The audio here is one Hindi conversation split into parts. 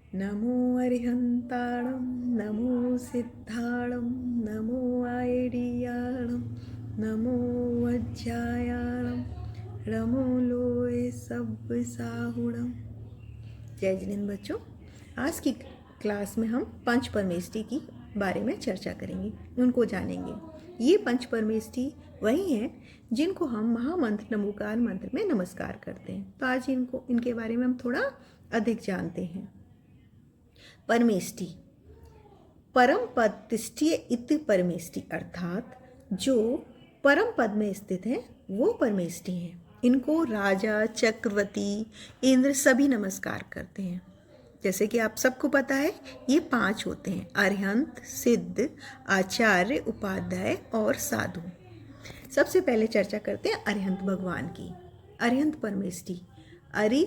नमो अरिहंताणं नमो सिद्धाणं नमो आयडियाणं नमो वज्जायाणं नमो लोए सब साहुणम। जय जिनेन्द्र बच्चों, आज की क्लास में हम पंच परमेष्टि की बारे में चर्चा करेंगे, उनको जानेंगे। ये पंच परमेष्टि वही हैं जिनको हम महामंत्र नमोकार मंत्र में नमस्कार करते हैं। तो आज इनके बारे में हम थोड़ा अधिक जानते हैं। परमेष्टि, परम पद तिष्ठिय इति परमेष्टि, अर्थात जो परम पद में स्थित है वो परमेष्टि हैं। इनको राजा, चक्रवर्ती, इंद्र सभी नमस्कार करते हैं। जैसे कि आप सबको पता है, ये 5 होते हैं: अरिहंत, सिद्ध, आचार्य, उपाध्याय और साधु। सबसे पहले चर्चा करते हैं अरिहंत भगवान की। अरिहंत परमेष्टि, अरि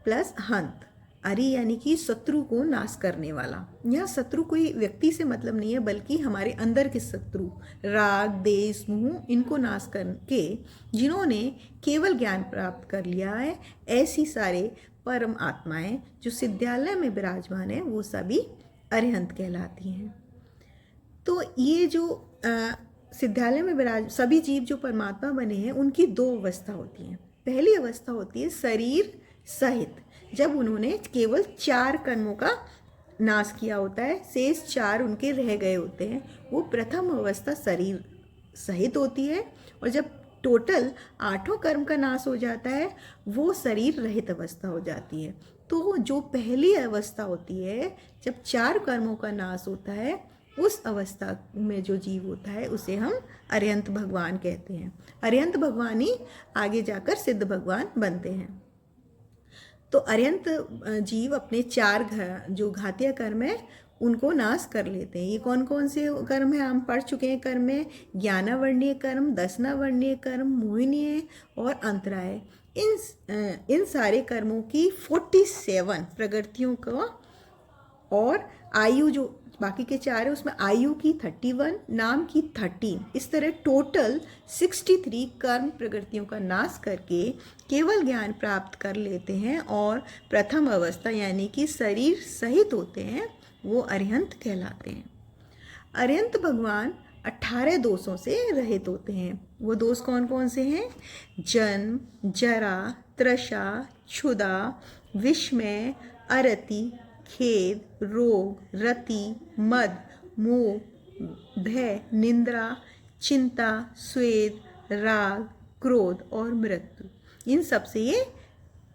प्लस हंत। अरि यानी कि शत्रु को नाश करने वाला। यहाँ शत्रु कोई व्यक्ति से मतलब नहीं है, बल्कि हमारे अंदर के शत्रु, राग, देश, मोह, इनको नाश करके जिन्होंने केवल ज्ञान प्राप्त कर लिया है, ऐसी सारे परम आत्माएं जो सिद्धालय में विराजमान है, वो सभी अरिहंत कहलाती हैं। तो ये जो सिद्धालय में सभी जीव जो परमात्मा बने हैं, उनकी 2 अवस्था होती हैं। पहली अवस्था होती है शरीर सहित, जब उन्होंने केवल 4 कर्मों का नाश किया होता है, शेष 4 उनके रह गए होते हैं। वो प्रथम अवस्था शरीर सहित होती है, और जब टोटल 8 कर्म का नाश हो जाता है, वो शरीर रहित अवस्था हो जाती है। तो जो पहली अवस्था होती है, जब 4 कर्मों का नाश होता है, उस अवस्था में जो जीव होता है उसे हम अरिहंत भगवान कहते हैं। अरिहंत भगवान ही आगे जाकर सिद्ध भगवान बनते हैं। तो अरिहंत जीव अपने 4 जो घातीय कर्म है उनको नाश कर लेते हैं। ये कौन कौन से कर्म हैं? हम पढ़ चुके हैं कर्म में: ज्ञानावर्णीय कर्म, दशनावर्णीय कर्म, मोहिनीय और अंतराय। इन सारे कर्मों की 47 प्रगतियों का, और आयु जो बाकी के 4 है उसमें आयु की 31, नाम की 13, इस तरह टोटल 63 कर्म प्रगतियों का नाश करके केवल ज्ञान प्राप्त कर लेते हैं, और प्रथम अवस्था यानी कि शरीर सहित होते हैं, वो अरिहंत कहलाते हैं। अरिहंत भगवान 18 दोषों से रहित होते हैं। वो दोष कौन कौन से हैं? जन्म, जरा, तृषा, क्षुधा, विस्मय, अरति, खेद, रोग, रति, मद, मोह, भय, निंद्रा, चिंता, स्वेद, राग, क्रोध और मृत्यु, इन सब से ये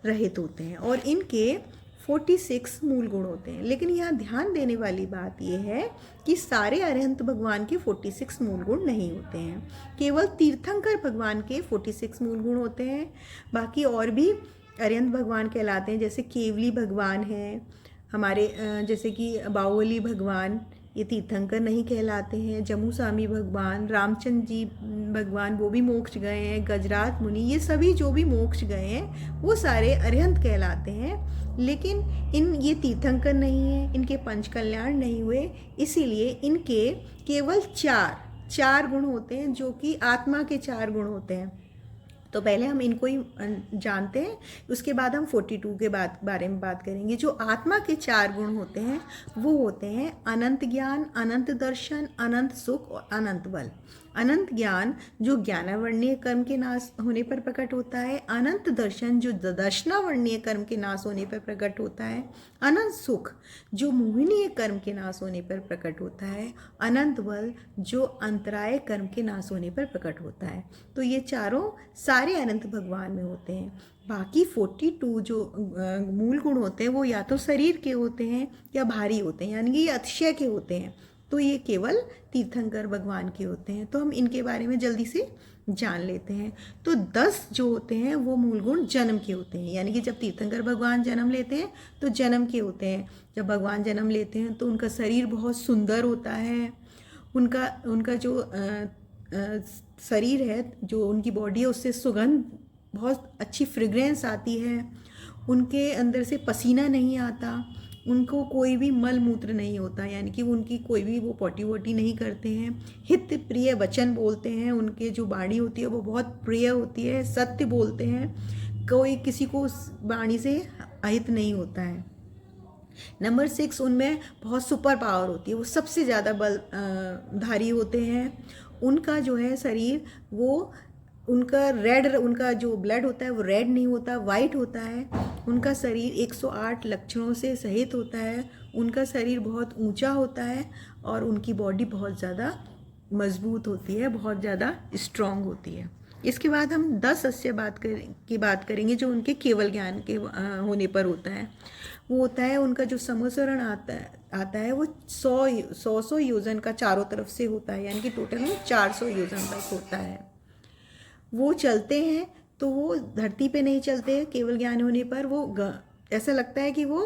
रहित होते हैं। और इनके 46 मूल गुण होते हैं। लेकिन यहाँ ध्यान देने वाली बात यह है कि सारे अरिहंत भगवान के 46 मूल गुण नहीं होते हैं। केवल तीर्थंकर भगवान के 46 मूल गुण होते हैं। बाकी और भी अरिहंत भगवान कहलाते हैं, जैसे केवली भगवान हैं हमारे, जैसे कि बाहुबली भगवान, ये तीर्थंकर नहीं कहलाते हैं। जम्मू स्वामी भगवान, रामचंद्र जी भगवान, वो भी मोक्ष गए हैं। गजरात मुनि, ये सभी जो भी मोक्ष गए हैं वो सारे अरिहंत कहलाते हैं। लेकिन ये तीर्थंकर नहीं है, इनके पंच कल्याण नहीं हुए, इसीलिए इनके केवल 4 गुण होते हैं, जो कि आत्मा के 4 गुण होते हैं। तो पहले हम इनको ही जानते हैं, उसके बाद हम 42 के बारे में बात करेंगे। जो आत्मा के 4 गुण होते हैं वो होते हैं अनंत ज्ञान, अनंत दर्शन, अनंत सुख और अनंत बल। अनंत ज्ञान जो ज्ञानावर्णीय कर्म के नाश होने पर प्रकट होता है। अनंत दर्शन जो दर्शनावर्णीय कर्म के नाश होने पर प्रकट होता है। अनंत सुख जो मोहिनीय कर्म के नाश होने पर प्रकट होता है। अनंत बल जो अंतराय कर्म के नाश होने पर प्रकट होता है। तो ये चारों सारे अनंत भगवान में होते हैं। बाकी 42 जो मूल गुण होते हैं वो या तो शरीर के होते हैं या भारी होते हैं, यानी कि ये अतिशय के होते हैं। तो ये केवल तीर्थंकर भगवान के होते हैं। तो हम इनके बारे में जल्दी से जान लेते हैं। तो 10 जो होते हैं वो मूल गुण जन्म के होते हैं, यानी कि जब तीर्थंकर भगवान जन्म लेते हैं तो जन्म के होते हैं। जब भगवान जन्म लेते हैं तो उनका शरीर बहुत सुंदर होता है। उनका जो शरीर है, जो उनकी बॉडी है, उससे सुगंध, बहुत अच्छी फ्रेग्रेंस आती है। उनके अंदर से पसीना नहीं आता। उनको कोई भी मल मूत्र नहीं होता, यानी कि उनकी कोई भी वो पॉटी वोटी नहीं करते हैं। हित प्रिय वचन बोलते हैं। उनके जो वाणी होती है वो बहुत प्रिय होती है, सत्य बोलते हैं। कोई किसी को वाणी से अहित नहीं होता है। नंबर 6, उनमें बहुत सुपर पावर होती है, वो सबसे ज़्यादा बल धारी होते हैं। उनका जो है शरीर वो उनका रेड, उनका जो ब्लड होता है वो रेड नहीं होता, वाइट होता है। उनका शरीर 108 लक्षणों से सहित होता है। उनका शरीर बहुत ऊंचा होता है और उनकी बॉडी बहुत ज़्यादा मजबूत होती है, बहुत ज़्यादा स्ट्रांग होती है। इसके बाद हम 10 अस्य की बात करेंगे जो उनके केवल ज्ञान के होने पर होता है। वो होता है उनका जो समस्वरण आता है वो 100 योजन का चारों तरफ से होता है, यानी कि टोटल में 400 योजन तक होता है। वो चलते हैं तो वो धरती पे नहीं चलते, केवल ज्ञान होने पर वो ऐसा लगता है कि वो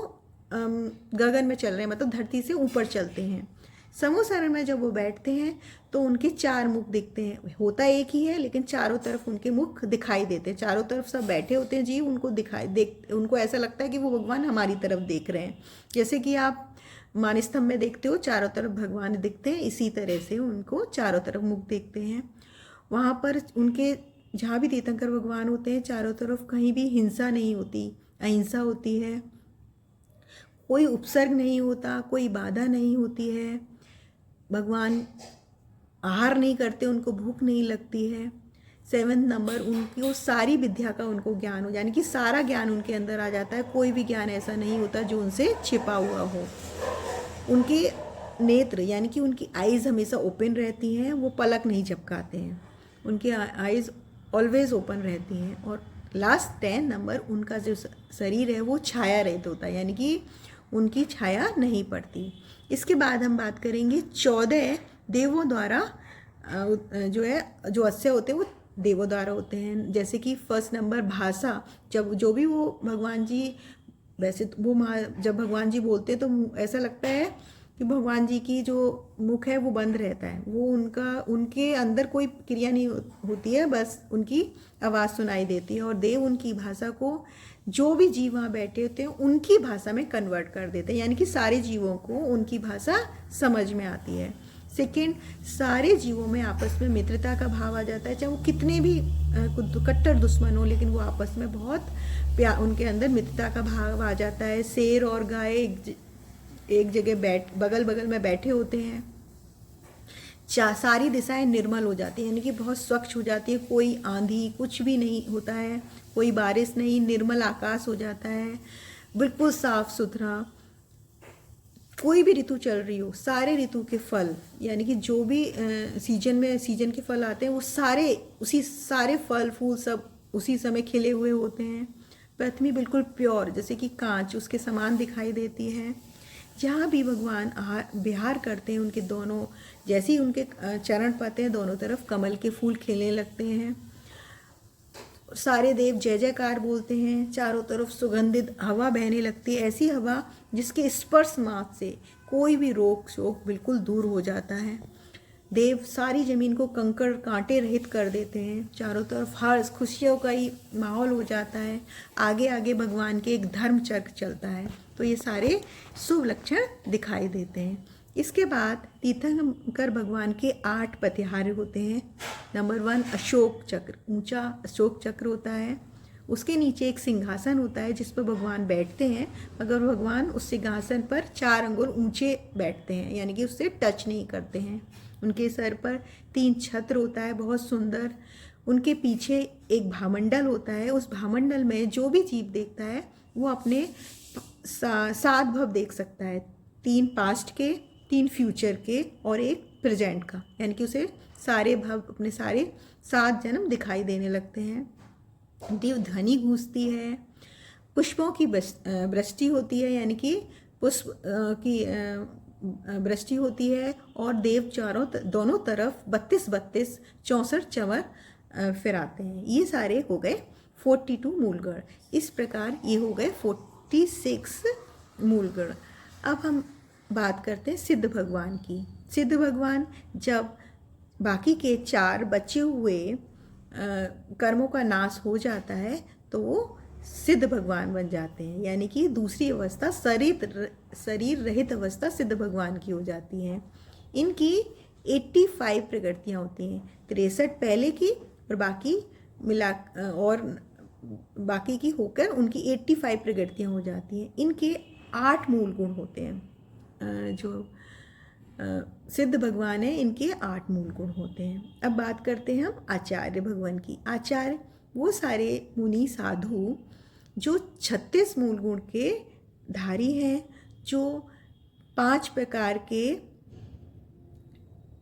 गगन में चल रहे हैं, मतलब धरती से ऊपर चलते हैं। समूहसरण में जब वो बैठते हैं तो उनके 4 मुख दिखते हैं, होता एक ही है लेकिन चारों तरफ उनके मुख दिखाई देते हैं। चारों तरफ सब बैठे होते हैं जीव, उनको ऐसा लगता है कि वो भगवान हमारी तरफ देख रहे हैं। जैसे कि आप मानस्तंभ में देखते हो चारों तरफ भगवान दिखते हैं, इसी तरह से उनको चारों तरफ मुख देखते हैं। वहाँ पर उनके जहाँ भी तीर्थंकर भगवान होते हैं चारों तरफ कहीं भी हिंसा नहीं होती, अहिंसा होती है, कोई उपसर्ग नहीं होता, कोई बाधा नहीं होती है। भगवान आहार नहीं करते, उनको भूख नहीं लगती है। 7 नंबर, उनकी वो सारी विद्या का उनको ज्ञान हो, यानी कि सारा ज्ञान उनके अंदर आ जाता है। कोई भी ज्ञान ऐसा नहीं होता जो उनसे छिपा हुआ हो। उनके नेत्र यानी कि उनकी आइज़ हमेशा ओपन रहती हैं, वो पलक नहीं झपकाते हैं, उनकी आइज़ ऑलवेज ओपन रहती हैं। और लास्ट 10 नंबर, उनका जो शरीर है वो छाया रहित होता है, यानी कि उनकी छाया नहीं पड़ती। इसके बाद हम बात करेंगे 14 देवों द्वारा जो अस्य होते हैं वो देवों द्वारा होते हैं। जैसे कि फर्स्ट नंबर भाषा, जब जो भी वो भगवान जी, वैसे तो वो जब भगवान जी बोलते हैं तो ऐसा लगता है कि भगवान जी की जो मुख है वो बंद रहता है, वो उनके अंदर कोई क्रिया नहीं होती है, बस उनकी आवाज़ सुनाई देती है। और देव उनकी भाषा को जो भी जीव वहाँ बैठे होते हैं उनकी भाषा में कन्वर्ट कर देते हैं, यानी कि सारे जीवों को उनकी भाषा समझ में आती है। सेकेंड, सारे जीवों में आपस में मित्रता का भाव आ जाता है, चाहे वो कितने भी कट्टर दुश्मन हो, लेकिन वो आपस में बहुत प्यार, उनके अंदर मित्रता का भाव आ जाता है। शेर और गाय एक जगह बगल बगल में बैठे होते हैं, सारी दिशाएं निर्मल हो जाती हैं, यानी कि बहुत स्वच्छ हो जाती है, कोई आंधी कुछ भी नहीं होता है, कोई बारिश नहीं, निर्मल आकाश हो जाता है, बिल्कुल साफ सुथरा। कोई भी ऋतु चल रही हो, सारे ऋतु के फल, यानी कि जो भी सीजन के फल आते हैं वो सारे फल फूल सब उसी समय खिले हुए होते हैं। पृथ्वी बिल्कुल प्योर, जैसे कि कांच उसके समान दिखाई देती है। जहाँ भी भगवान विहार करते हैं उनके दोनों, जैसे ही उनके चरण पाते हैं दोनों तरफ कमल के फूल खिलने लगते हैं। सारे देव जय जयकार बोलते हैं, चारों तरफ सुगंधित हवा बहने लगती है, ऐसी हवा जिसके स्पर्श मात्र से कोई भी रोग शोक बिल्कुल दूर हो जाता है। देव सारी जमीन को कंकड़ कांटे रहित कर देते हैं, चारों तरफ हर्ष खुशियों का ही माहौल हो जाता है। आगे आगे भगवान के एक धर्म चक्र चलता है, तो ये सारे शुभ लक्षण दिखाई देते हैं। इसके बाद तीर्थंकर भगवान के 8 प्रतिहार्य होते हैं। नंबर 1, अशोक चक्र, ऊंचा अशोक चक्र होता है। उसके नीचे एक सिंहासन होता है जिस पर भगवान बैठते हैं, मगर भगवान उस सिंहासन पर 4 अंगुल ऊंचे बैठते हैं, यानी कि उससे टच नहीं करते हैं। उनके सर पर 3 छत्र होता है, बहुत सुंदर। उनके पीछे एक भामंडल होता है, उस भामंडल में जो भी जीव देखता है वो अपने 7 भव देख सकता है, 3 पास्ट के, 3 फ्यूचर के और 1 प्रेजेंट का, यानी कि उसे सारे भव, अपने सारे 7 जन्म दिखाई देने लगते हैं। देव ध्वनि गूंजती है, पुष्पों की वृष्टि होती है, यानी कि पुष्प की वृष्टि होती है। और देव दोनों तरफ 32 64 चंवर फिराते हैं। ये सारे हो गए 42 मूलगढ़। इस प्रकार ये हो गए 46 मूलगढ़। अब हम बात करते हैं सिद्ध भगवान की। सिद्ध भगवान जब बाकी के 4 बचे हुए कर्मों का नाश हो जाता है तो वो सिद्ध भगवान बन जाते हैं, यानी कि दूसरी अवस्था शरीर रहित अवस्था सिद्ध भगवान की हो जाती है। इनकी 85 प्रकृतियाँ होती हैं, 63 पहले की और बाकी की होकर उनकी 85 प्रकृतियाँ हो जाती हैं। इनके 8 मूल गुण होते हैं। जो सिद्ध भगवान है इनके 8 मूल गुण होते हैं। अब बात करते हैं हम आचार्य भगवान की। आचार्य वो सारे मुनि साधु जो 36 मूल गुण के धारी हैं, जो 5 प्रकार के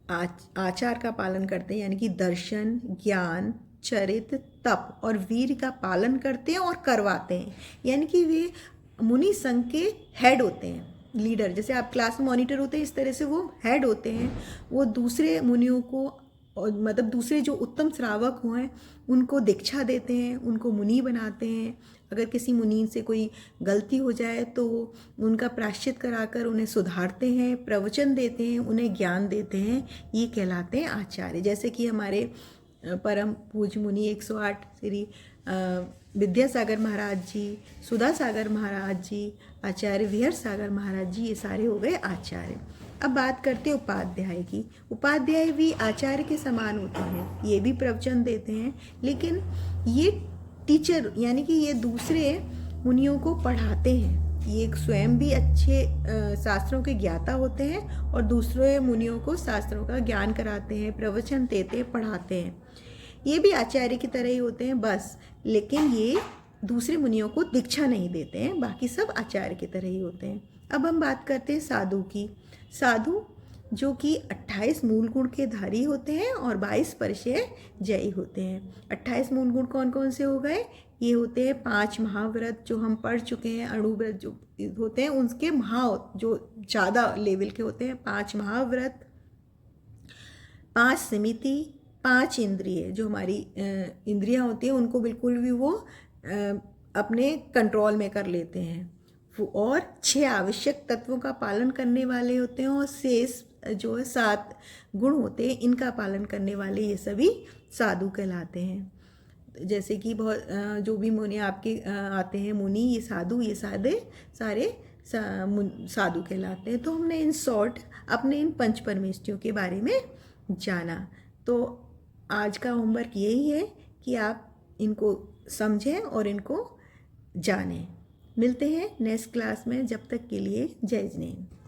आचार का पालन करते हैं, यानी कि दर्शन, ज्ञान, चरित्र, तप और वीर का पालन करते हैं और करवाते हैं। यानी कि वे मुनि संघ के हेड होते हैं, लीडर। जैसे आप क्लास में मॉनिटर होते हैं, इस तरह से वो हेड होते हैं। वो दूसरे मुनियों को, और मतलब दूसरे जो उत्तम श्रावक हुए उनको दीक्षा देते हैं, उनको मुनि बनाते हैं। अगर किसी मुनि से कोई गलती हो जाए तो उनका प्रायश्चित कराकर उन्हें सुधारते हैं, प्रवचन देते हैं, उन्हें ज्ञान देते हैं। ये कहलाते हैं आचार्य। जैसे कि हमारे परम पूज्य मुनि 108 श्री विद्यासागर महाराज जी, सुधा सागर महाराज जी, आचार्य विहर सागर महाराज जी, ये सारे हो गए आचार्य। अब बात करते हैं उपाध्याय की। उपाध्याय भी आचार्य के समान होते हैं, ये भी प्रवचन देते हैं, लेकिन ये टीचर यानी कि ये दूसरे मुनियों को पढ़ाते हैं। ये स्वयं भी अच्छे शास्त्रों के ज्ञाता होते हैं और दूसरे मुनियों को शास्त्रों का ज्ञान कराते हैं, प्रवचन देते हैं, पढ़ाते हैं। ये भी आचार्य की तरह ही होते हैं बस, लेकिन ये दूसरे मुनियों को दीक्षा नहीं देते हैं, बाकी सब आचार्य की तरह ही होते हैं। अब हम बात करते हैं साधु की। साधु जो कि 28 मूल गुण के धारी होते हैं और 22 परिचय जयी होते हैं। 28 मूल गुण कौन कौन से हो गए? ये होते हैं 5 महाव्रत जो हम पढ़ चुके हैं, अणुव्रत जो होते हैं उनके जो ज़्यादा लेवल के होते हैं, 5 महाव्रत, 5 समिति, 5 इंद्रिय जो हमारी इंद्रियां होती हैं उनको बिल्कुल भी वो अपने कंट्रोल में कर लेते हैं, और 6 आवश्यक तत्वों का पालन करने वाले होते हैं, और शेष जो है 7 गुण होते हैं इनका पालन करने वाले ये सभी साधु कहलाते हैं। जैसे कि बहुत जो भी मुनि आपके आते हैं मुनि, ये साधु, ये सारे साधु कहलाते हैं। तो हमने इन शॉर्ट अपने इन पंच परमेष्ठियों के बारे में जाना। तो आज का होमवर्क यही है कि आप इनको समझें और इनको जानें। मिलते हैं नेक्स्ट क्लास में, जब तक के लिए जय जिनेन्द्र।